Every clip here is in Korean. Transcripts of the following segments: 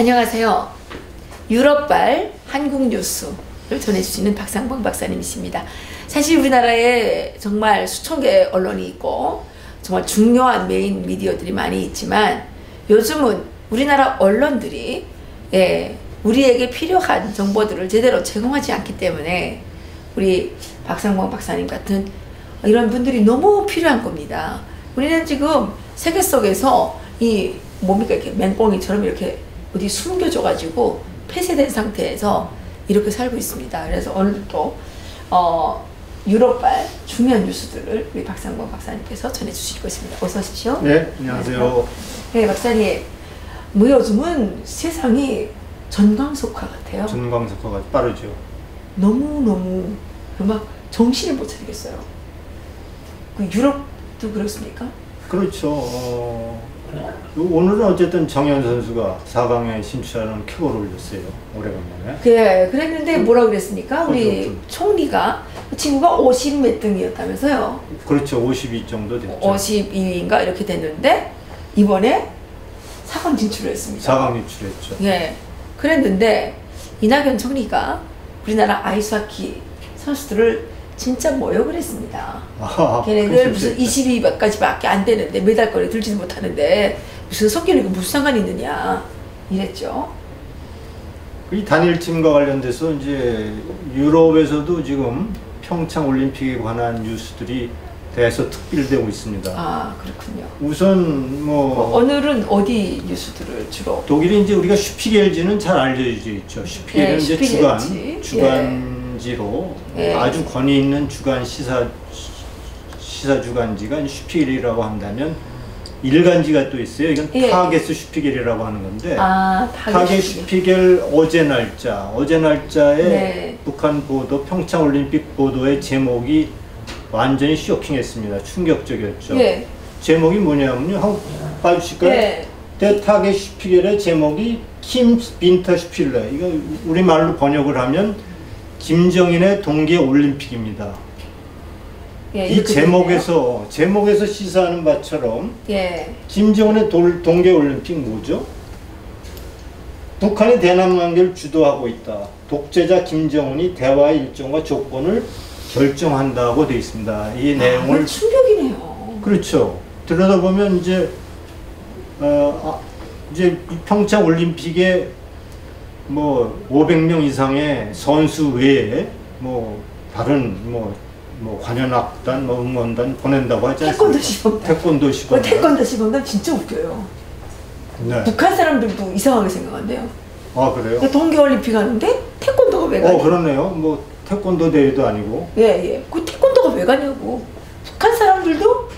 안녕하세요. 유럽발 한국 뉴스를 전해주시는 박상봉 박사님이십니다. 사실 우리나라에 정말 수천 개의 언론이 있고 정말 중요한 메인 미디어들이 많이 있지만 요즘은 우리나라 언론들이 우리에게 필요한 정보들을 제대로 제공하지 않기 때문에 우리 박상봉 박사님 같은 이런 분들이 너무 필요한 겁니다. 우리는 지금 세계 속에서 이 뭡니까 이렇게 맹꽁이처럼 이렇게 어디 숨겨져 가지고 폐쇄된 상태에서 이렇게 살고 있습니다. 그래서 오늘도 유럽발 중요한 뉴스들을 우리 박상봉 박사님께서 전해주실 것입니다. 어서 오십시오. 네, 안녕하세요. 네, 박사님. 뭐 요즘은 세상이 전광석화 같아요. 전광석화가 빠르죠. 너무너무 막 정신을 못 차리겠어요. 그 유럽도 그렇습니까? 그렇죠. 오늘은 어쨌든 정현 선수가 4강에 진출하는 쾌거를 올렸어요. 오래간만에. 네, 그랬는데 뭐라 그랬습니까? 우리 총리가 그 친구가 50 몇 등이었다면서요? 그렇죠. 52 정도 됐죠. 52인가 이렇게 됐는데 이번에 4강 진출을 했습니다. 4강 진출했죠. 네, 그랬는데 이낙연 총리가 우리나라 아이스하키 선수들을 진짜 모욕을 했습니다. 걔네들 무슨 22까지밖에 안 되는데 메달권에 들지도 못하는데 무슨 석기는 무슨 상관이 있느냐 이랬죠. 이 단일팀과 관련돼서 이제 유럽에서도 지금 평창 올림픽에 관한 뉴스들이 대서특필되고 있습니다. 아, 그렇군요. 우선 오늘은 어디 뉴스들을 주로? 독일이 이제 우리가 슈피겔지는 잘 알려져 있죠. 슈피겔은 이제 주간지로 아주 권위 있는 주간 시사 주간지가 슈피겔이라고 한다면 일간지가 또 있어요. 이건 타게스 슈피겔이라고 하는 건데 타게스 슈피겔 어제 날짜에 북한 보도 평창 올림픽 보도의 제목이 완전히 쇼킹했습니다. 충격적이었죠. 제목이 뭐냐면요. 한번 봐주실까요? 대 타게스 슈피겔의 제목이 킴 빈터 슈필레. 이거 우리말로 번역을 하면 김정인의 동계 올림픽입니다. 이 제목에서 시사하는 바처럼 김정은의 동계 올림픽 뭐죠? 북한이 대남 관계를 주도하고 있다. 독재자 김정은이 대화의 일정과 조건을 결정한다고 되어 있습니다. 이 내용을 충격이네요. 그렇죠. 들여다보면 이제 평창 올림픽에 뭐 500명 이상의 선수 외에 다른 관현악단, 응원단 보낸다고 하지 않습니까? 태권도 시범단. 태권도 시범단 진짜 웃겨요. 네. 북한 사람들도 이상하게 생각한대요. 아, 그래요? 동계올림픽 하는데 태권도가 왜 가냐? 그러네요. 태권도 대회도 아니고. 그 태권도가 왜 가냐고. 북한 사람들도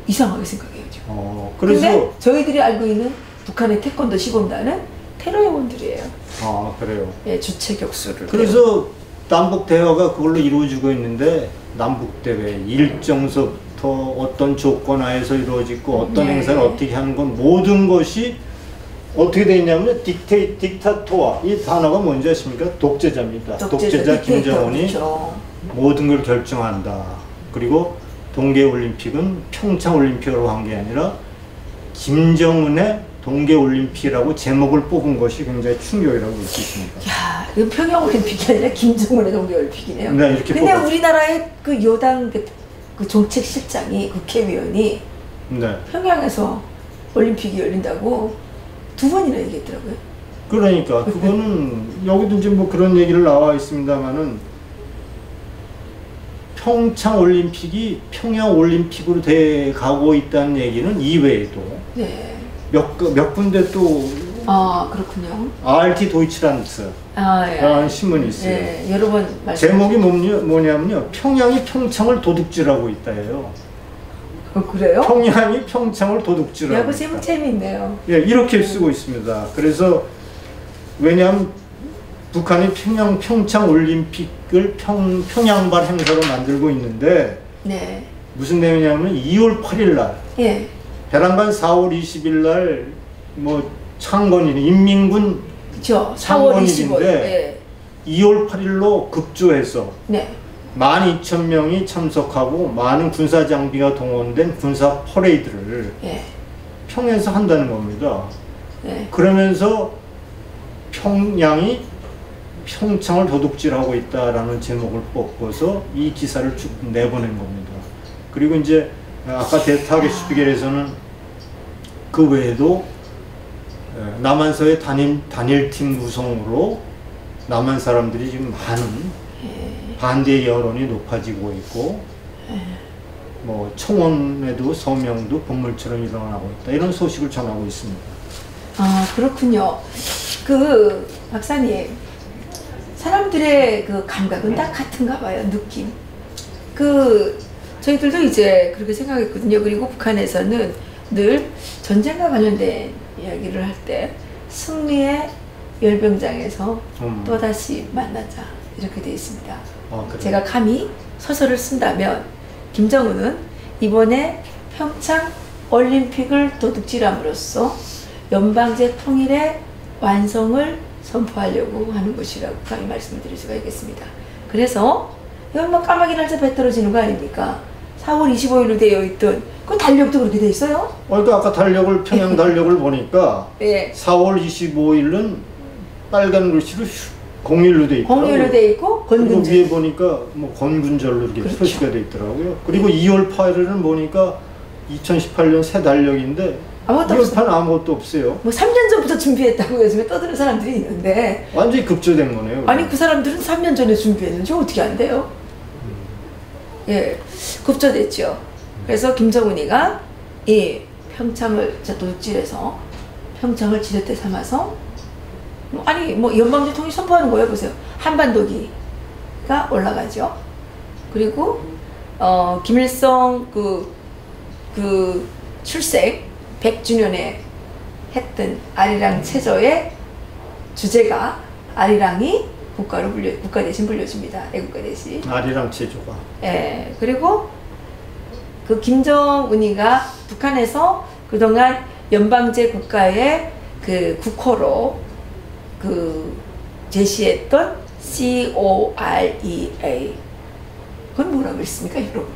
이상하게 생각해요, 지금. 근데 저희들이 알고 있는 북한의 태권도 시범단은 테러 요원들이에요. 아, 그래요? 주체 격수를. 그래서 남북 대화가 그걸로 이루어지고 있는데 남북 대회 일정서부터 어떤 조건 하에서 이루어지고 어떤 행사를 어떻게 하는 건 모든 것이 어떻게 되어 있냐면 딕타토아 이 단어가 뭔지 아십니까? 독재자입니다. 독재자 김정은이 그렇죠. 모든 걸 결정한다. 그리고 동계올림픽은 평창올림픽으로 한 게 아니라 김정은의 동계올림픽이라고 제목을 뽑은 것이 굉장히 충격이라고 볼 수 있습니다. 야, 이거 평양올림픽이 아니라 김정은의 동계올림픽이네요. 네, 이렇게 근데 우리나라의 그 여당 그 정책실장이 국회의원이 평양에서 올림픽이 열린다고 2번이나 얘기했더라고요. 그러니까 그거는 여기도 이제 그런 얘기를 나와 있습니다만은 평창 올림픽이 평양 올림픽으로 돼 가고 있다는 얘기는 이외에도 몇 군데 또 그렇군요. RT 도이치란트 라는 신문이 있어요. 여러 번 제목이 뭐냐면요. 평양이 평창을 도둑질하고 있다예요. 그래요? 평양이 평창을 도둑질하고 있다. 제목 재미있네요. 이렇게 쓰고 있습니다. 그래서 왜냐하면 북한이 평창 올림픽을 평양발 행사로 만들고 있는데 무슨 내용이냐면 2월 8일 날 배란간 4월 20일 날 창건일 인민군 창건일인데 2월 8일로 급조해서 12,000명이 참석하고 많은 군사 장비가 동원된 군사 퍼레이드를 평양에서 한다는 겁니다. 그러면서 평양이 평창을 도둑질하고 있다라는 제목을 뽑고서 이 기사를 쭉 내보낸 겁니다. 그리고 이제 아까 타겟 슈피겔에서는 그 외에도 남한서의 단일팀 구성으로 남한 사람들이 지금 많은 반대 여론이 높아지고 있고 뭐 청원에도 서명도 본물처럼 일어나고 있다 이런 소식을 전하고 있습니다. 아 그렇군요. 그 박사님 사람들의 그 감각은 다 같은가 봐요. 느낌. 그 저희들도 이제 그렇게 생각했거든요. 그리고 북한에서는 늘 전쟁과 관련된 이야기를 할 때 승리의 열병장에서 또다시 만나자 이렇게 되어 있습니다. 제가 감히 서술을 쓴다면 김정은은 이번에 평창 올림픽을 도둑질함으로써 연방제 통일의 완성을 선포하려고 하는 것이라고 감히 말씀을 드릴 수가 있겠습니다. 그래서 이건 뭐 까마귀 날짜 배 떨어지는 거 아닙니까? 4월 25일로 되어 있던 그 달력도 그렇게 돼 있어요? 그러니까 아까 달력을 평양 달력을 보니까 네. 4월 25일은 빨간 글씨로 공일로 돼 있고 공일로 돼 있고 건군절 위에 보니까 뭐 건군절로 이렇게 그렇죠. 표시가 돼 있더라고요. 그리고 2월 8일은 보니까 2018년 새 달력인데 아무것도 2월 8일 아무것도 없어요. 뭐 3년 전부터 준비했다고 요즘에 떠드는 사람들이 있는데 완전히 급조된 거네요. 아니 그 사람들은 3년 전에 준비했는지 어떻게 안 돼요? 예, 급조됐죠. 그래서 김정은이가 이 평창을 도둑질해서 평창을 지렛대 삼아서 아니 뭐 연방제 통일 선포하는 거예요. 보세요. 한반도기가 올라가죠. 그리고 김일성 그 출생 100주년에 했던 아리랑 체조의 주제가 아리랑이 국가 대신 불려줍니다. 애국가 대신. 아리랑 체조가. 예. 그리고 그 김정은이가 북한에서 그동안 연방제 국가의 그 국호로 그 제시했던 COREA 그건 뭐라고 했습니까? 유럽어로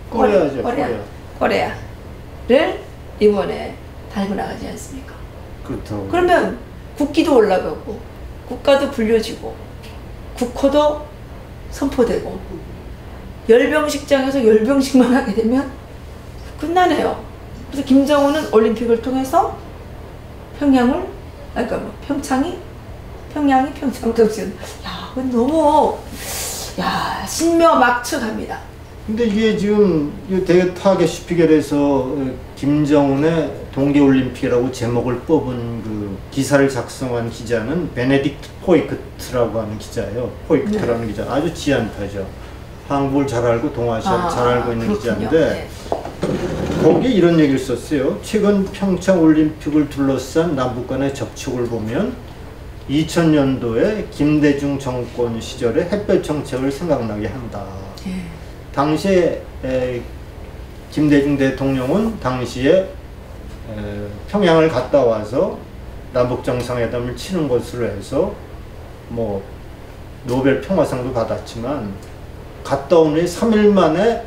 코레아죠. 코레아를 이번에 달고 나가지 않습니까? 그렇다고. 그러면 국기도 올라가고 국가도 불려지고 국호도 선포되고 열병식장에서 열병식만 하게 되면 끝나네요. 그래서 김정은은 올림픽을 통해서 평양을 그러니까 뭐 평양이 평창 도시는 야, 그건 너무 야 신묘막측합니다. 근데 이게 지금 타겟 슈피겔에서 김정은의 동계올림픽이라고 제목을 뽑은 그 기사를 작성한 기자는 베네딕트 포이크트라고 하는 기자예요. 포이크트라는 기자 아주 지한파죠. 한국을 잘 알고 동아시아를 잘 알고 있는 그렇군요. 기자인데 네. 거기에 이런 얘기를 썼어요. 최근 평창 올림픽을 둘러싼 남북 간의 접촉을 보면 2000년도에 김대중 정권 시절의 햇볕 정책을 생각나게 한다. 네. 당시에 김대중 대통령은 당시에 평양을 갔다 와서 남북 정상회담을 치는 것으로 해서 뭐 노벨 평화상도 받았지만 갔다 온 후에 3일 만에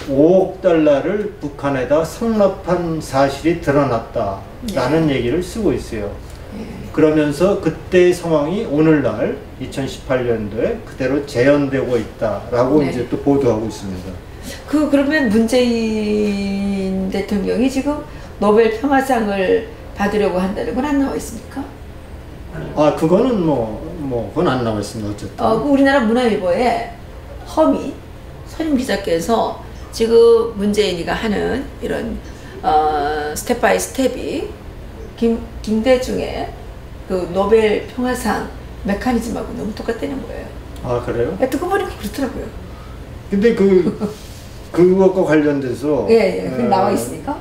5억 달러를 북한에다 상납한 사실이 드러났다라는 얘기를 쓰고 있어요. 그러면서 그때의 상황이 오늘날 2018년도에 그대로 재현되고 있다라고 이제 또 보도하고 있습니다. 그러면 문재인 대통령이 지금 노벨 평화상을 받으려고 한다는 건 안 나와 있습니까? 아 그거는 그건 안 나와 있습니다. 어쨌든. 그 우리나라 문화일보에 허미 선임 기자께서 지금 문재인이가 하는 이런 스텝 바이 스텝이 김대중의 그 노벨 평화상 메커니즘하고 너무 똑같다는 거예요. 아 그래요? 듣고 보니까 그렇더라고요. 근데 그것과 관련돼서 나와 있으니까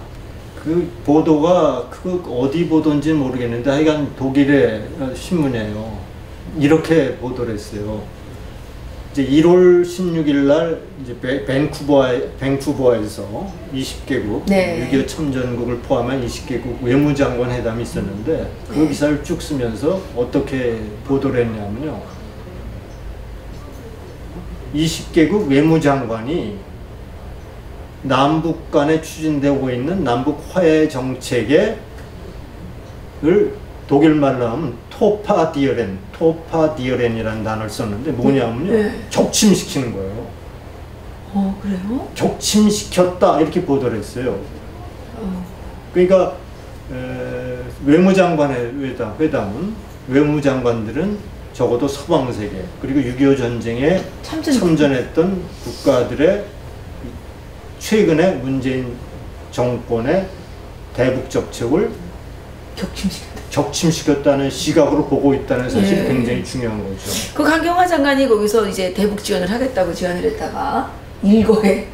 그 보도가 어디 보도인지 모르겠는데 하여간 독일의 신문이에요. 이렇게 보도를 했어요. 이제 1월 16일 날 이제 밴쿠버에서 20개국 6.25 참전국을 포함한 20개국 외무장관 회담이 있었는데 그 기사를 쭉 쓰면서 어떻게 보도를 했냐면요. 20개국 외무장관이 남북 간에 추진되고 있는 남북 화해 정책을 독일말로 하면 토파디어렌이라는 단어를 썼는데 뭐냐면요. 네. 격침시키는 거예요. 그래요? 격침시켰다 이렇게 보도를 했어요. 어. 그러니까 외무장관의 회담은 외무장관들은 적어도 서방세계 그리고 6.25 전쟁에 참전했던 국가들의 최근에 문재인 정권의 대북 정책을 격침시켰다는 시각으로 보고 있다는 사실이 네. 굉장히 중요한 거죠. 그 강경화 장관이 거기서 이제 대북 지원을 하겠다고 지원을 했다가 일거에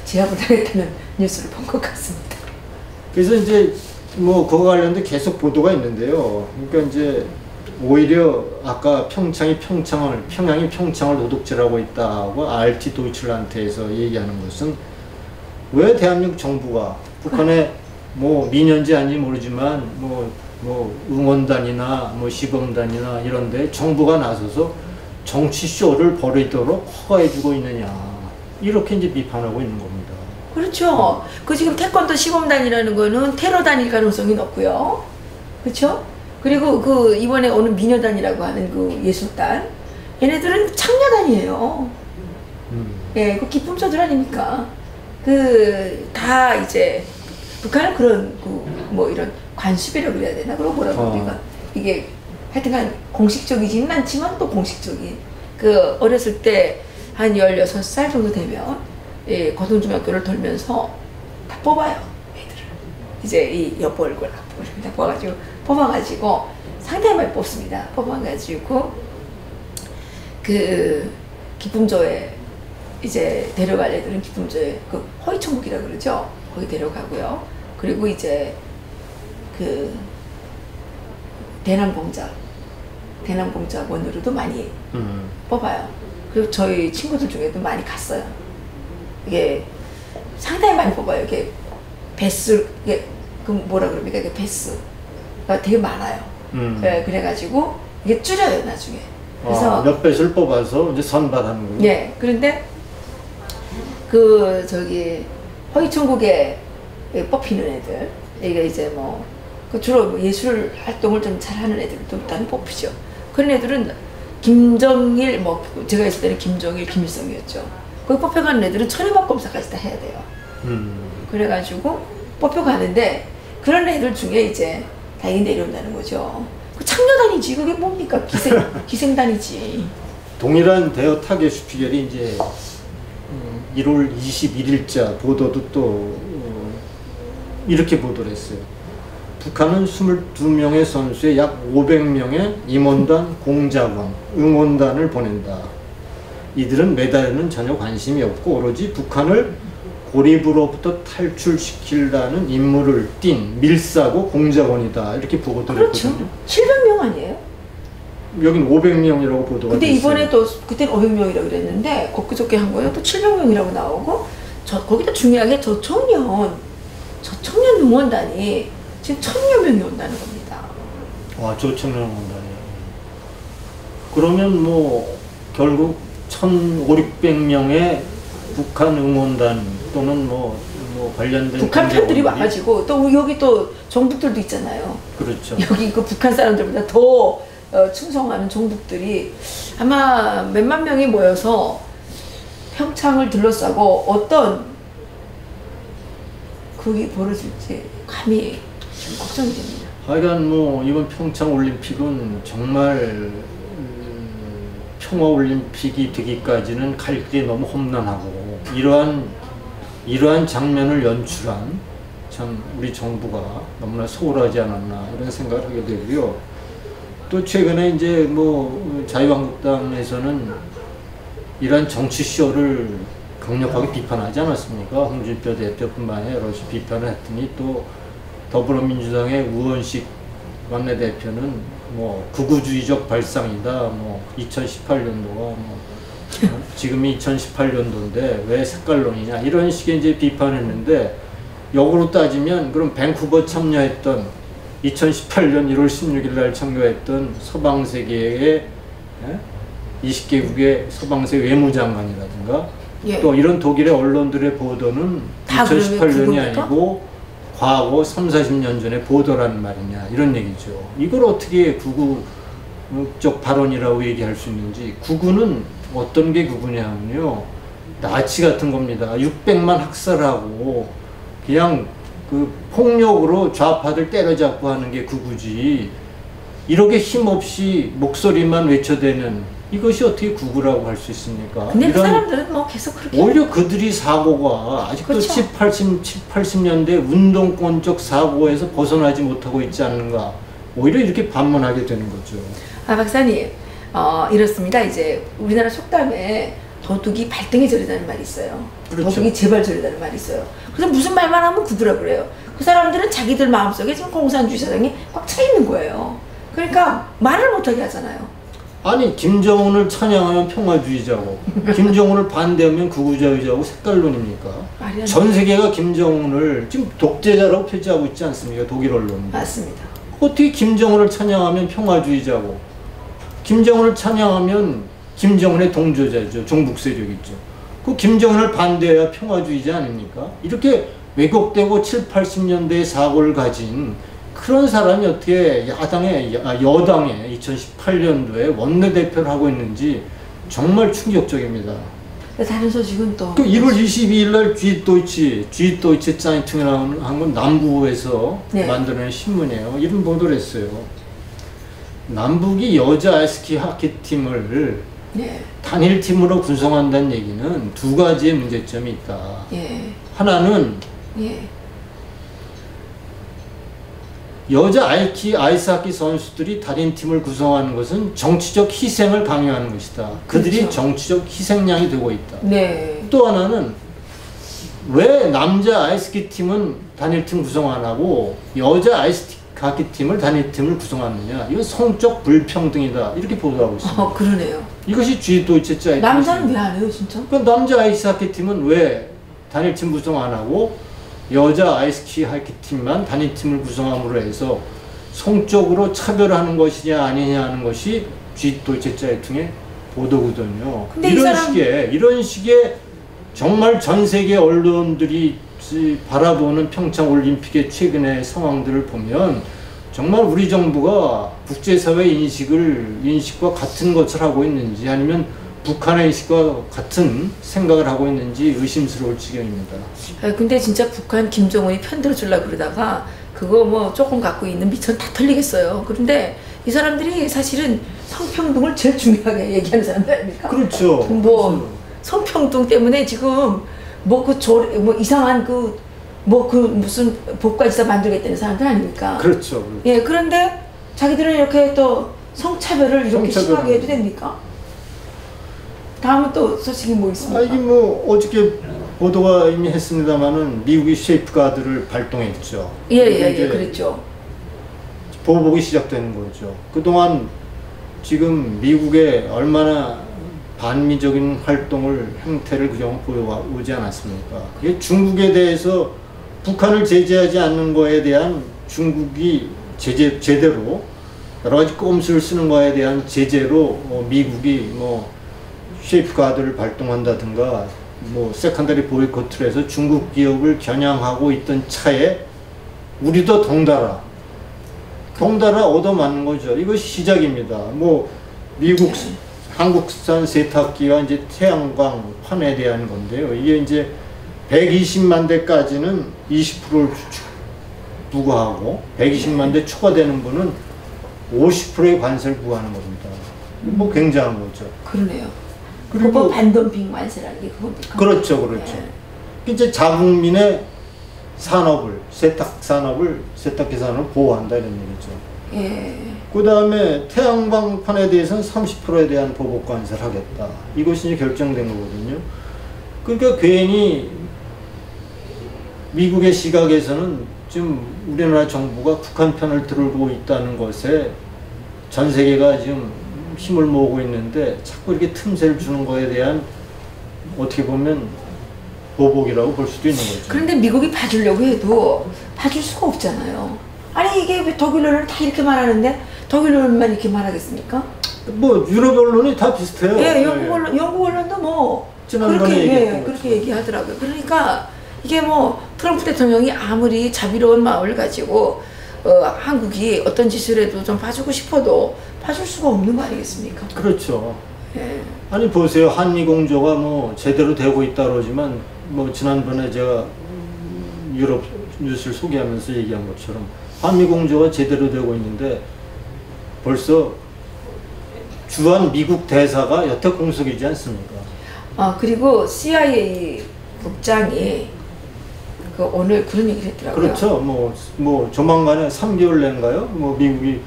제압을 당했다는 뉴스를 본 것 같습니다. 그래서 이제 뭐 그거 관련된 계속 보도가 있는데요. 그러니까 이제 오히려 아까 평양이 평창을 도둑질하고 있다고 RT 도이칠란트에서 얘기하는 것은 왜 대한민국 정부가 북한의 뭐 민연지 아닌지 모르지만 뭐 응원단이나 뭐 시범단이나 이런데 정부가 나서서 정치 쇼를 벌이도록 허가해주고 있느냐 이렇게 이제 비판하고 있는 겁니다. 그렇죠. 그 지금 태권도 시범단이라는 거는 테러단일 가능성이 높고요. 그렇죠? 그리고 그 이번에 오는 미녀단이라고 하는 그 예술단 얘네들은 창녀단이에요. 예, 그 기품조들 아닙니까? 그 다 이제 북한은 그런 그 뭐 이런 관습이라고 그래야 되나? 그런 뭐라고 우리가 이게 하여튼간 공식적이지는 않지만 또 공식적인 그 어렸을 때 한 16살 정도 되면 예, 고등중학교를 돌면서 다 뽑아요. 애들을 이제 이 여보 얼굴 다 뽑아가지고 상당히 많이 뽑습니다. 뽑아가지고 그 기품조에 이제 데려갈 애들은 기품조에 그 허위천국이라고 그러죠. 거기 데려가고요. 그리고 이제 그 대남공작원으로도 많이 뽑아요. 그리고 저희 친구들 중에도 많이 갔어요. 이게 상당히 많이 뽑아요. 이게 배수, 이게 그 뭐라 그럽니까? 이게 배수가 되게 많아요. 네, 그래가지고 이게 줄여요 나중에. 그래서 몇 배수를 뽑아서 이제 선발하는 거예요. 네, 그런데 그 저기 허위천국에 뽑히는 애들, 이게 이제 뭐 그 주로 예술 활동을 좀 잘하는 애들도 일단 뽑히죠. 그런 애들은 김정일, 뭐 제가 있을 때는 김정일, 김일성이었죠. 거기 뽑혀가는 애들은 천연막 검사까지 다 해야 돼요. 그래가지고 뽑혀가는데 그런 애들 중에 이제 다행히 내려온다는 거죠. 그 창녀단이지 그게 뭡니까? 기생단이지. 동일한 대여 타겟 슈피겔이 이제 1월 21일자 보도도 또 이렇게 보도를 했어요. 북한은 22명의 선수에 약 500명의 임원단, 공작원, 응원단을 보낸다. 이들은 메달에는 전혀 관심이 없고 오로지 북한을 고립으로부터 탈출시키려는 임무를 띈 밀사고 공작원이다. 이렇게 보도를 그렇죠. 했거든요. 700명 아니에요? 여긴 500명이라고 보도가 근데 됐어요. 이번에 또 그때는 500명이라고 그랬는데 그저께 한 거예요. 또 700명이라고 나오고 거기다 중요한 게 저청년 응원단이 지금 1000여 명이 온다는 겁니다. 와, 저청년 응원단이요. 그러면 뭐 결국 1,500~600명의 북한 응원단 또는 뭐 관련된 북한 편들이 와가지고 또 여기 또 종북들도 있잖아요. 그렇죠. 여기 그 북한 사람들보다 더 충성하는 종북들이 아마 몇만 명이 모여서 평창을 둘러싸고 어떤 그게 벌어질지 감히 좀 걱정이 됩니다. 하여간 뭐 이번 평창 올림픽은 정말 평화 올림픽이 되기까지는 갈 길이 너무 험난하고 이러한 장면을 연출한 참 우리 정부가 너무나 소홀하지 않았나 이런 생각을 하게 되고요. 또 최근에 이제 뭐 자유한국당에서는 이러한 정치 쇼를 강력하게 비판하지 않았습니까? 홍준표 대표뿐만 아니라 여럿이 비판을 했더니 또 더불어민주당의 우원식 원내대표는 뭐 극우주의적 발상이다. 뭐 2018년도가 뭐 지금이 2018년도인데 왜 색깔론이냐 이런 식의 이제 비판했는데 역으로 따지면 그럼 밴쿠버 참여했던 2018년 1월 16일 날 참여했던 서방세계의 20개국의 서방세 외무장관이라든가 또 이런 독일의 언론들의 보도는 2018년이 아니고 과거 3, 40년 전에 보도란 말이냐 이런 얘기죠. 이걸 어떻게 구구적 발언이라고 얘기할 수 있는지. 구구는 어떤 게 구구냐면요, 나치 같은 겁니다. 600만 학살하고 그냥 그 폭력으로 좌파들 때려잡고 하는 게 구구지, 이렇게 힘없이 목소리만 외쳐대는 이것이 어떻게 구구라고 할 수 있습니까? 근데 그 사람들은 뭐 계속 그렇게 오히려 그들이 사고가 아직도 그렇죠. 7, 80년대 운동권적 사고에서 벗어나지 못하고 있지 않는가, 오히려 이렇게 반문하게 되는 거죠. 아, 박사님, 이렇습니다. 이제 우리나라 속담에 도둑이 발등에 저리다는 말이 있어요. 그렇죠. 도둑이 제발 저리다는 말이 있어요. 그래서 무슨 말만 하면 구두라 그래요. 그 사람들은 자기들 마음속에 지금 공산주의 사상이 꽉 차 있는 거예요. 그러니까 말을 못하게 하잖아요. 아니, 김정은을 찬양하면 평화주의자고 김정은을 반대하면 극우자유자고 색깔론입니까? 전 세계가 김정은을 지금 독재자라고 표지하고 있지 않습니까? 독일 언론. 맞습니다. 어떻게 김정은을 찬양하면 평화주의자고 김정은을 찬양하면 김정은의 동조자죠. 종북 세력이죠. 그 김정은을 반대해야 평화주의자 아닙니까? 이렇게 왜곡되고 7, 80년대의 사고를 가진 그런 사람이 어떻게 여당에 2018년도에 원내대표를 하고 있는지 정말 충격적입니다. 다른 소식은 또. 그 1월 22일 날 Süddeutsche Zeitung이라는 건 남부에서 네. 만들어낸 신문이에요. 이런 보도를 했어요. 남북이 여자 아이스키 하키팀을 네. 단일팀으로 구성한다는 얘기는 두 가지의 문제점이 있다. 예. 하나는 예. 여자 아이스하키 선수들이 단일팀을 구성하는 것은 정치적 희생을 강요하는 것이다. 그들이 그렇죠. 정치적 희생양이 되고 있다. 네. 또 하나는 왜 남자 아이스하키 팀은 단일팀 구성 안 하고 여자 아이스하키 팀을 단일팀을 구성하느냐. 이건 성적 불평등이다. 이렇게 보도하고 있습니다. 그러네요. 이것이 Süddeutsche Zeitung. 남자는 왜 안 해요, 진짜? 그 남자 아이스하키 팀은 왜 단일팀 구성 안 하고 여자 아이스하키 팀만 단일팀을 구성함으로 해서 성적으로 차별하는 것이냐 아니냐 하는 것이 Süddeutsche Zeitung의 보도거든요. 근데 이런 식의 정말 전 세계 언론들이 바라보는 평창 올림픽의 최근의 상황들을 보면 정말 우리 정부가 국제사회 인식과 같은 것을 하고 있는지 아니면 북한의 인식과 같은 생각을 하고 있는지 의심스러울 지경입니다. 근데 진짜 북한 김정은이 편들어주려고 그러다가 그거 뭐 조금 갖고 있는 미천 다 털리겠어요. 그런데 이 사람들이 사실은 성평등을 제일 중요하게 얘기하는 사람들 아닙니까? 그렇죠. 뭐 성평등 때문에 지금 뭐 이상한 무슨 법과지사 만들겠다는 사람들 아닙니까? 그렇죠. 예, 그런데 자기들은 이렇게 또 성차별을 이렇게 심하게 해도 됩니까? 다음은 또 소식이 뭐 있습니까? 이게 뭐 어저께 보도가 이미 했습니다만은 미국이 쉐이프가드를 발동했죠. 예, 그랬죠. 보복이 시작되는 거죠. 그동안 지금 미국에 얼마나 반미적인 형태를 그동안 보여오지 않았습니까? 이게 중국에 대해서 북한을 제재하지 않는 거에 대한 중국이 제대로 여러 가지 꼼수를 쓰는 거에 대한 제재로 미국이 쉐이프가드를 발동한다든가 세컨더리 보이콧을 해서 중국 기업을 겨냥하고 있던 차에 우리도 덩달아 얻어맞는 거죠. 이것이 시작입니다. 미국 한국산 세탁기와 이제 태양광 판에 대한 건데요. 이게 이제 120만 대까지는 20%를 부과하고 120만 대 초과되는 분은 50%의 관세를 부과하는 겁니다. 굉장한 거죠. 그러네요. 그리고 반덤핑 관세라는 게 그겁니까? 그렇죠. 예. 이제 자국민의 산업을 세탁기 산업을 보호한다 이런 얘기죠. 예. 그 다음에 태양광판에 대해서는 30%에 대한 보복 관세를 하겠다. 이것이 이제 결정된 거거든요. 그러니까 괜히 미국의 시각에서는 지금 우리나라 정부가 북한 편을 들고 있다는 것에 전 세계가 지금 힘을 모으고 있는데 자꾸 이렇게 틈새를 주는 거에 대한 어떻게 보면 보복이라고 볼 수도 있는 거죠. 그런데 미국이 봐주려고 해도 봐줄 수가 없잖아요. 아니 이게 왜 독일 언론은 다 이렇게 말하는데 독일 언론만 이렇게 말하겠습니까? 유럽 언론이 다 비슷해요. 예, 영국 언론도 지난번에 그렇게 얘기하더라고요. 그러니까 이게 트럼프 대통령이 아무리 자비로운 마음을 가지고 한국이 어떤 짓을 해도 좀 봐주고 싶어도 봐줄 수가 없는 거 아니겠습니까? 그렇죠. 예. 아니 보세요. 한미공조가 뭐 제대로 되고 있다 그러지만 뭐 지난번에 제가 유럽 뉴스를 소개하면서 얘기한 것처럼 한미공조가 제대로 되고 있는데 벌써 주한 미국 대사가 여태 공석이지 않습니까? 그리고 CIA 국장이 오늘 그런 얘기를 했더라고요. 그렇죠. 뭐 조만간에 3개월 내인가요? 뭐 미국이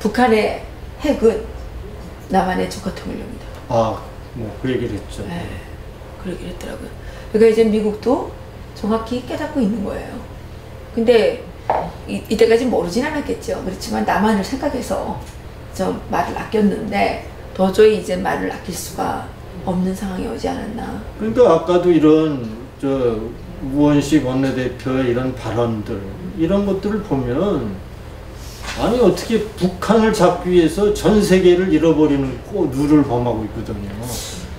북한의 핵은 남한의 적화통일령이다. 뭐 그 얘기를 했죠. 네, 그 얘기를 했더라고요. 그러니까 이제 미국도 정확히 깨닫고 있는 거예요. 근데 이때까지 모르진 않았겠죠. 그렇지만 남한을 생각해서 좀 말을 아꼈는데 도저히 이제 말을 아낄 수가 없는 상황이 오지 않았나. 그러니까 아까도 이런 우원식 원내대표의 이런 발언들 이런 것들을 보면 아니 어떻게 북한을 잡기 위해서 전 세계를 잃어버리는 룰을 범하고 있거든요.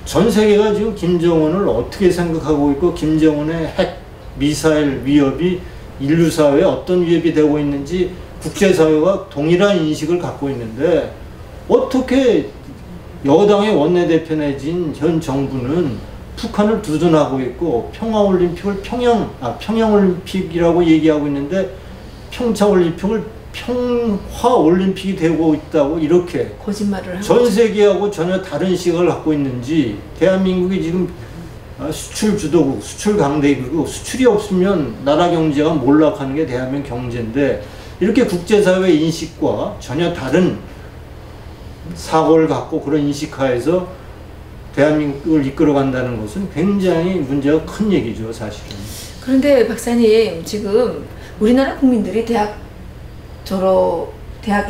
전 세계가 지금 김정은을 어떻게 생각하고 있고 김정은의 핵 미사일 위협이 인류 사회에 어떤 위협이 되고 있는지 국제사회가 동일한 인식을 갖고 있는데 어떻게 여당의 원내대표 내진 현 정부는 북한을 두둔하고 있고 평화올림픽을 평양올림픽이라고 얘기하고 있는데 평창올림픽을 평화올림픽이 되고 있다고 이렇게 거짓말을 하고 전 세계하고 전혀 다른 시각을 갖고 있는지 대한민국이 지금 수출 주도국, 수출 강대국이고 수출이 없으면 나라 경제가 몰락하는 게 대한민국 경제인데 이렇게 국제사회 인식과 전혀 다른 사고를 갖고 그런 인식하에서 대한민국을 이끌어간다는 것은 굉장히 문제가 큰 얘기죠, 사실은. 그런데 박사님, 지금 우리나라 국민들이 대학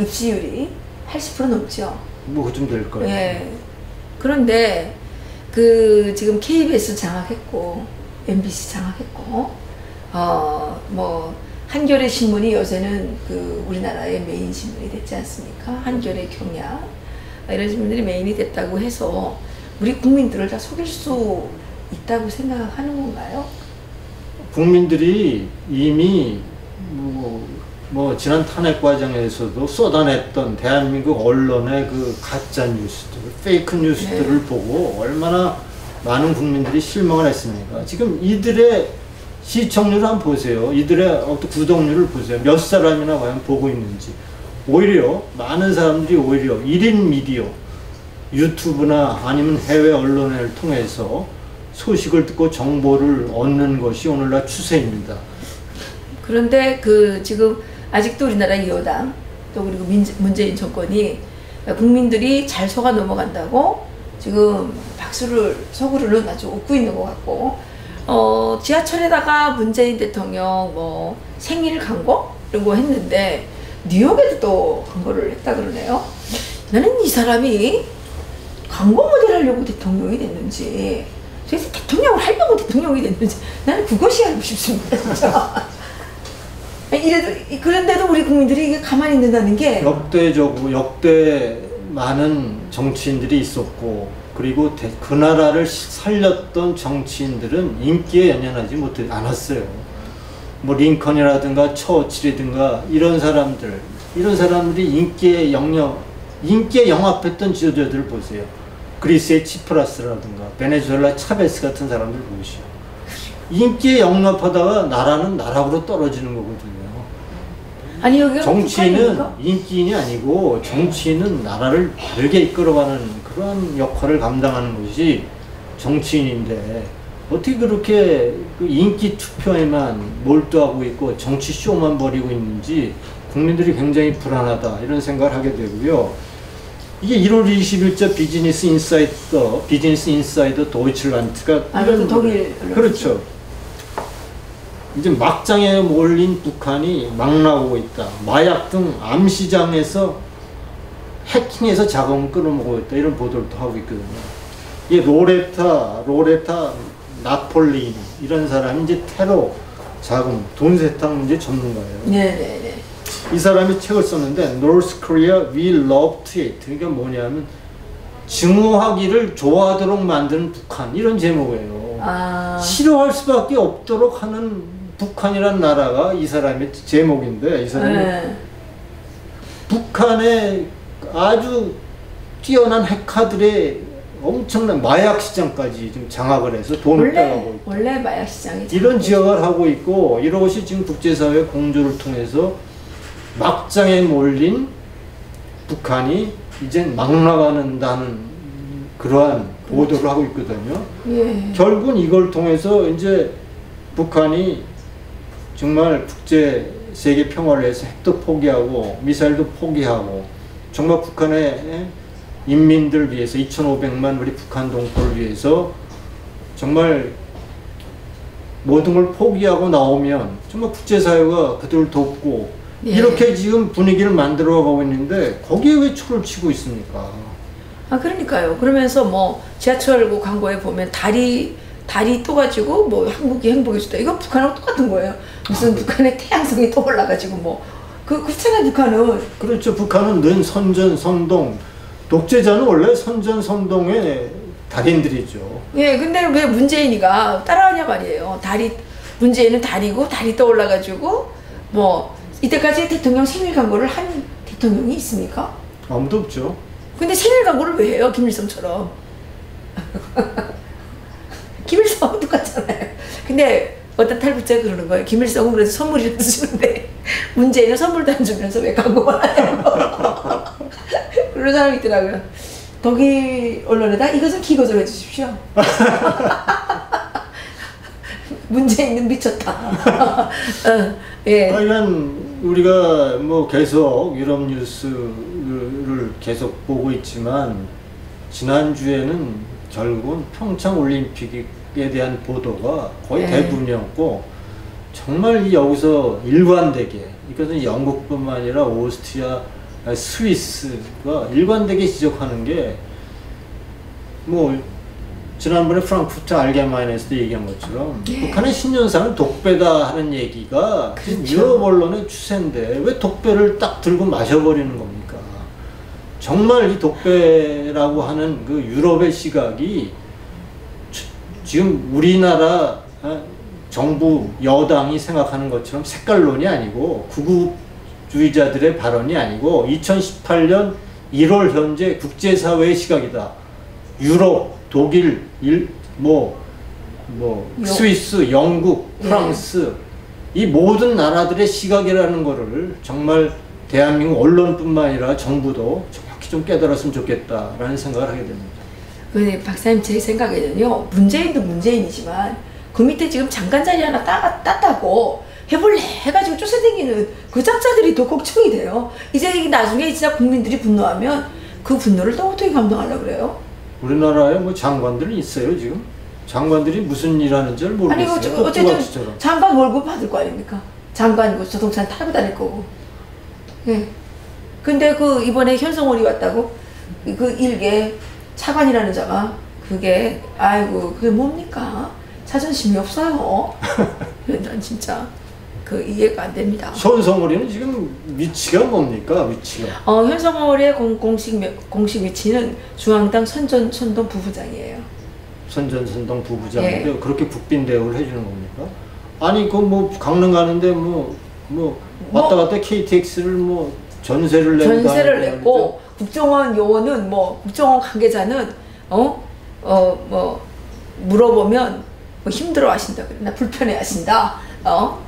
입시율이 80% 넘죠. 뭐 그쯤 될 거예요. 예. 그런데 지금 KBS 장악했고 MBC 장악했고 뭐 한겨레 신문이 요새는 우리나라의 메인 신문이 됐지 않습니까? 한겨레 경향 이런 신문들이 메인이 됐다고 해서 우리 국민들을 다 속일 수 있다고 생각하는 건가요? 국민들이 이미 뭐 지난 탄핵 과정에서도 쏟아냈던 대한민국 언론의 가짜 뉴스들, 페이크 뉴스들을 네. 보고 얼마나 많은 국민들이 실망을 했습니까? 지금 이들의 시청률을 한번 보세요. 이들의 구독률을 보세요. 몇 사람이나 과연 보고 있는지. 오히려 많은 사람들이 오히려 1인 미디어, 유튜브나 아니면 해외 언론을 통해서 소식을 듣고 정보를 얻는 것이 오늘날 추세입니다. 그런데 지금 아직도 우리나라 여당 또 그리고 문재인 정권이 국민들이 잘 속아 넘어간다고 지금 속으로는 아주 웃고 있는 것 같고 지하철에다가 문재인 대통령 뭐 생일 광고 이런 거 했는데 뉴욕에도 또 광고를 했다 그러네요. 나는 이 사람이 광고 모델 하려고 대통령이 됐는지 도대체 대통령을 하려고 대통령이 됐는지 나는 그것이 알고 싶습니다. 진짜. 그런데도 우리 국민들이 이게 가만히 있는다는 게 역대 많은 정치인들이 있었고 그리고 그 나라를 살렸던 정치인들은 인기에 연연하지 않았어요. 뭐 링컨이라든가 처칠이든가 이런 사람들이 인기에 영합했던 지도자들을 보세요. 그리스의 치프라스라든가 베네수엘라 차베스 같은 사람들 보시오. 인기에 영합하다가 나라는 나락으로 떨어지는 거거든요. 아니 여기가 정치인은 인기인이 아니고 정치인은 나라를 바르게 이끌어가는 그런 역할을 감당하는 것이 정치인인데 어떻게 그렇게 인기 투표에만 몰두하고 있고 정치 쇼만 벌이고 있는지 국민들이 굉장히 불안하다 이런 생각을 하게 되고요. 이게 1월 20일자 비즈니스 인사이더 도이칠란트가 독일 그렇죠. 이제 막장에 몰린 북한이 막 나오고 있다. 마약 등 암시장에서 해킹해서 자금을 끌어모으고 있다. 이런 보도를 또 하고 있거든요. 이 로레타 나폴린 이런 사람이 이제 테러 자금, 돈 세탁 문제 전문가예요. 네네네. 이 사람이 책을 썼는데 North Korea We Love to Hate. 그러니까 뭐냐면 증오하기를 좋아하도록 만드는 북한 이런 제목이에요. 싫어할 수밖에 없도록 하는 북한이란 나라가 이 사람의 제목인데, 이 사람이 북한의 아주 뛰어난 핵카들의 엄청난 마약 시장까지 지금 장악을 해서 돈을 빼가고 있고, 원래 마약 시장이 이런 지역을 하고 있고, 이것이 지금 국제사회 공조를 통해서 막장에 몰린 북한이 이젠 막 나가는다는 그러한 보도를 하고 있거든요. 예. 결국은 이걸 통해서 이제 북한이 정말 국제 세계 평화를 위해서 핵도 포기하고 미사일도 포기하고, 정말 북한의 인민들 위해서 2,500만 우리 북한 동포를 위해서 정말 모든 걸 포기하고 나오면 정말 국제사회가 그들을 돕고, 예. 이렇게 지금 분위기를 만들어 가고 있는데 거기에 왜 초를 치고 있습니까? 그러니까요. 그러면서 뭐 지하철 광고에 보면 다리 떠가지고 뭐 한국이 행복해졌다. 이거 북한하고 똑같은 거예요. 무슨 북한의 태양성이 또 올라가지고 뭐 그렇잖아요, 북한은. 그렇죠. 북한은 늘 선전선동, 독재자는 원래 선전선동의 달인들이죠. 예, 근데 왜 문재인이가 따라하냐 말이에요. 문재인은 다리고 다리 떠올라가지고 뭐 이때까지 대통령 생일 광고를 한 대통령이 있습니까? 아무도 없죠. 근데 생일 광고를 왜 해요? 김일성처럼. 김일성은 똑같잖아요. 근데 어떤 탈북자가 그러는 거예요. 김일성은 그래서 선물이라도 주는데 문재인은 선물도 안 주면서 왜 광고만 하냐고. 그런 사람이 있더라고요. 독일 언론에다 이거 좀 기고 좀 해주십시오. 문재인은 미쳤다. 예. 하여간 우리가 뭐 계속 유럽 뉴스를 계속 보고 있지만, 지난주에는 결국은 평창 올림픽에 대한 보도가 거의 대부분이었고, 정말 여기서 일관되게, 이것은 영국뿐만 아니라 오스트리아, 스위스가 일관되게 지적하는 게, 뭐 지난번에 프랑크푸르트 알게마인에서도 얘기한 것처럼 북한의 신년사는 독배다 하는 얘기가 지금 유럽 언론의 추세인데 왜 독배를 딱 들고 마셔버리는 겁니까? 정말 이 독배라고 하는 그 유럽의 시각이 지금 우리나라 정부 여당이 생각하는 것처럼 색깔론이 아니고 구구주의자들의 발언이 아니고 2018년 1월 현재 국제사회의 시각이다. 유럽, 독일, 스위스, 영국, 프랑스, 이 모든 나라들의 시각이라는 거를 정말 대한민국 언론뿐만 아니라 정부도 정확히 좀 깨달았으면 좋겠다라는 생각을 하게 됩니다. 근데 박사님 제 생각에는요, 문재인도 문재인이지만 그 밑에 지금 장관 자리 하나 땄다고 해볼래 해가지고 쫓아다니는 그 잡자들이 더 걱정이 돼요. 이제 나중에 진짜 국민들이 분노하면 그 분노를 또 어떻게 감당하려고 그래요? 우리나라에 뭐 장관들이 있어요 지금? 장관들이 무슨 일 하는지를 모르겠어요. 아니 어쨌든 장관 월급 받을 거 아닙니까? 장관 그 자동차 타고 다닐 거고. 예. 근데 그 이번에 현성월이 왔다고 그 일개 차관이라는 자가 그게 아이고 그게 뭡니까? 자존심이 없어요. 난 진짜 그 이해가 안 됩니다. 현성월이는 지금 위치가 뭡니까? 위치가? 현성월의 공식 위치는 중앙당 선동 부부장이에요. 선동 부부장인데 그렇게 국빈 대우를 해주는 겁니까? 아니 그 뭐 강릉 가는데 뭐 왔다 갔다 KTX를 뭐 전세를 냈고 국정원 요원은 국정원 관계자는 물어보면 힘들어 하신다 그랬나 불편해 하신다.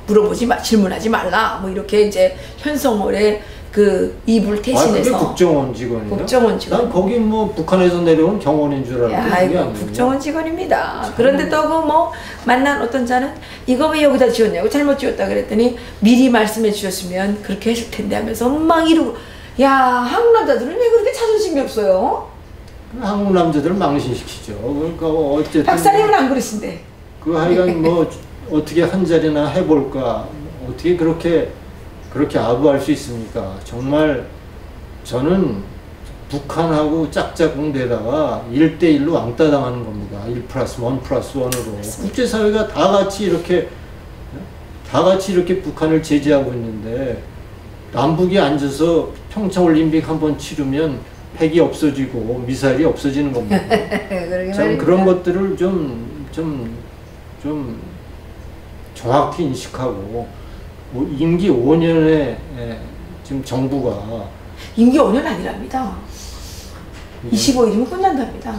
물어보지 질문하지 말라. 이렇게 이제 현성월의 그 이불 대신해서. 그게 국정원 직원이요? 국정원 직원. 난 거기 북한에서 내려온 경원인 줄 알았는데. 아이고 국정원 직원입니다. 참. 그런데 또 만난 어떤 자는 이거 왜 여기다 지었냐고 잘못 지었다 그랬더니 미리 말씀해 주셨으면 그렇게 했을 텐데 하면서 막 이러고. 야, 한국 남자들은 왜 그렇게 자존심이 없어요? 한국 남자들을 망신시키죠. 그러니까 어쨌든. 박사님은 안 그러신데. 하여간 어떻게 한 자리나 해볼까. 어떻게 그렇게 아부할 수 있습니까? 정말 저는 북한하고 짝짝꿍대다가 1대1로 왕따 당하는 겁니다. 1+1+1으로. 국제사회가 다 같이 이렇게 북한을 제재하고 있는데 남북이 앉아서 평창올림픽 한번 치르면 핵이 없어지고 미사일이 없어지는 겁니다. 참 그런 것들을 좀 좀 정확히 인식하고 임기 5년에 지금 정부가 임기 5년 아니랍니다. 25일이면 끝난답니다.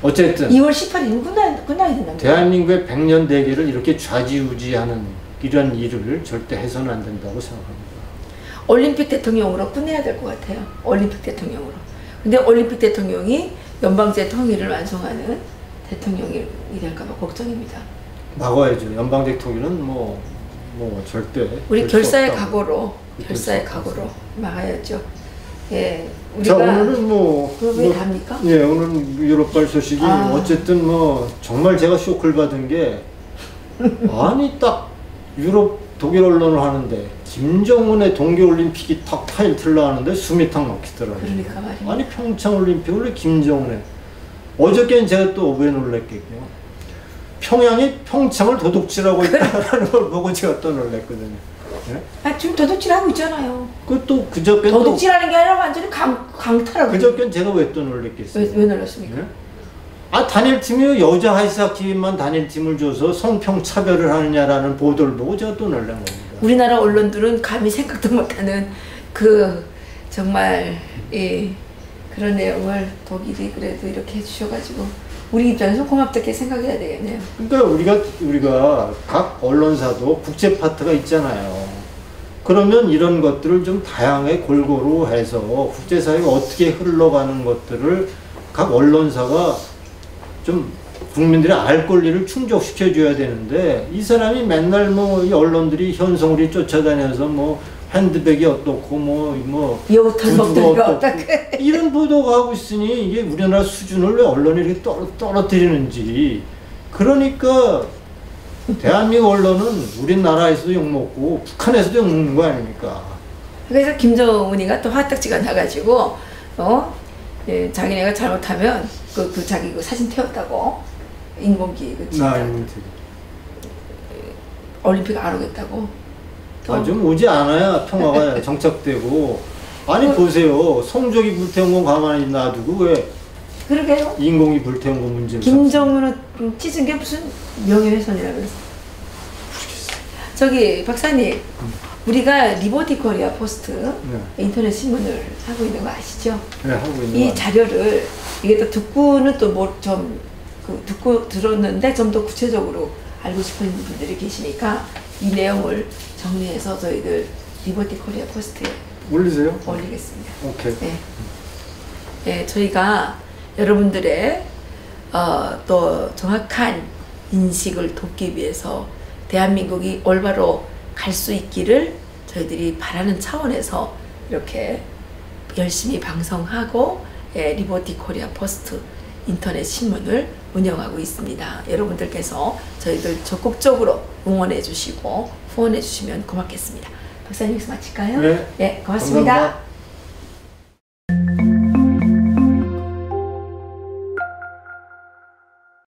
어쨌든 2월 18일이면 끝나야 된답니다. 대한민국의 100년 대계를 이렇게 좌지우지하는 이런 일을 절대 해서는 안 된다고 생각합니다. 올림픽 대통령으로 끝내야 될 것 같아요. 올림픽 대통령으로. 근데 올림픽 대통령이 연방제 통일을 완성하는 대통령이 될까봐 걱정입니다. 막아야죠. 연방 대통령은 뭐 절대 우리 결사의 각오로 막아야죠. 예, 자, 우리가 오늘은 왜 답니까? 예, 오늘 유럽발 소식이 어쨌든 정말 제가 쇼크를 받은 게 아니 딱 유럽 독일 언론을 하는데 김정은의 동계올림픽이 탁 타이틀을 하는데 숨이 탁 막히더라고요. 그러니까 말이에요. 아니 평창올림픽을 왜 김정은의 어저께는 제가 또 왜 놀랬겠고요. 평양이 평창을 도둑질하고 있다는 걸 보고 제가 또 놀랬거든요. 예? 지금 도둑질하고 있잖아요. 그또 그저께 도둑질하는 게 아니라 완전히 강탈하고. 그저께 제가 왜 또 놀랬겠어요? 왜 놀랐습니까? 예? 단일팀이 여자 아이스하키만 단일팀을 줘서 성평 차별을 하느냐라는 보도를 보고 제가 또 놀란 겁니다. 우리나라 언론들은 감히 생각도 못하는 정말 그런 내용을 독일이 그래도 이렇게 해주셔가지고 우리 입장에서 고맙게 생각해야 되겠네요. 그러니까 우리가 각 언론사도 국제 파트가 있잖아요. 그러면 이런 것들을 좀 다양하게 골고루 해서 국제사회가 어떻게 흘러가는 것들을 각 언론사가 좀 국민들의 알 권리를 충족시켜 줘야 되는데 이 사람이 맨날 이 언론들이 현송우리 쫓아다녀서 핸드백이 어떻고 여우털 먹들이 어떻게 이런 보도가 하고 있으니 이게 우리나라 수준을 왜 언론이 이렇게 떨어뜨리는지. 그러니까 대한민국 언론은 우리나라에서도 욕먹고 북한에서도 욕먹는 거 아닙니까? 그래서 김정은이가 또 화딱지가 나가지고 자기네가 잘못하면 자기 사진 태웠다고 인공기 올림픽 안 오겠다고. 좀 오지 않아야 평화가 정착되고. 아니 보세요. 성적이 불태운 건 가만히 놔두고 왜 그러게요. 인공이 불태운 건 문제를 김정은은 찢은 게 무슨 명예훼손이라 그랬어. 저기 박사님, 우리가 리버티 코리아 포스트 인터넷 신문을 하고 있는 거 아시죠? 네, 하고 있는 이 자료를 이게 또 듣고는 듣고 들었는데 좀 더 구체적으로 알고 싶은 분들이 계시니까 이 내용을 정리해서 저희들 리버티 코리아 포스트에 올리세요? 올리겠습니다. 오케이. 네, 저희가 여러분들의 또 정확한 인식을 돕기 위해서 대한민국이 올바로 갈 수 있기를 저희들이 바라는 차원에서 이렇게 열심히 방송하고 리버티 코리아 포스트 인터넷 신문을 운영하고 있습니다. 여러분들께서 저희들 적극적으로 응원해 주시고 후원해 주시면 고맙겠습니다. 박사님 여기서 마칠까요? 네. 네, 고맙습니다. 감사합니다.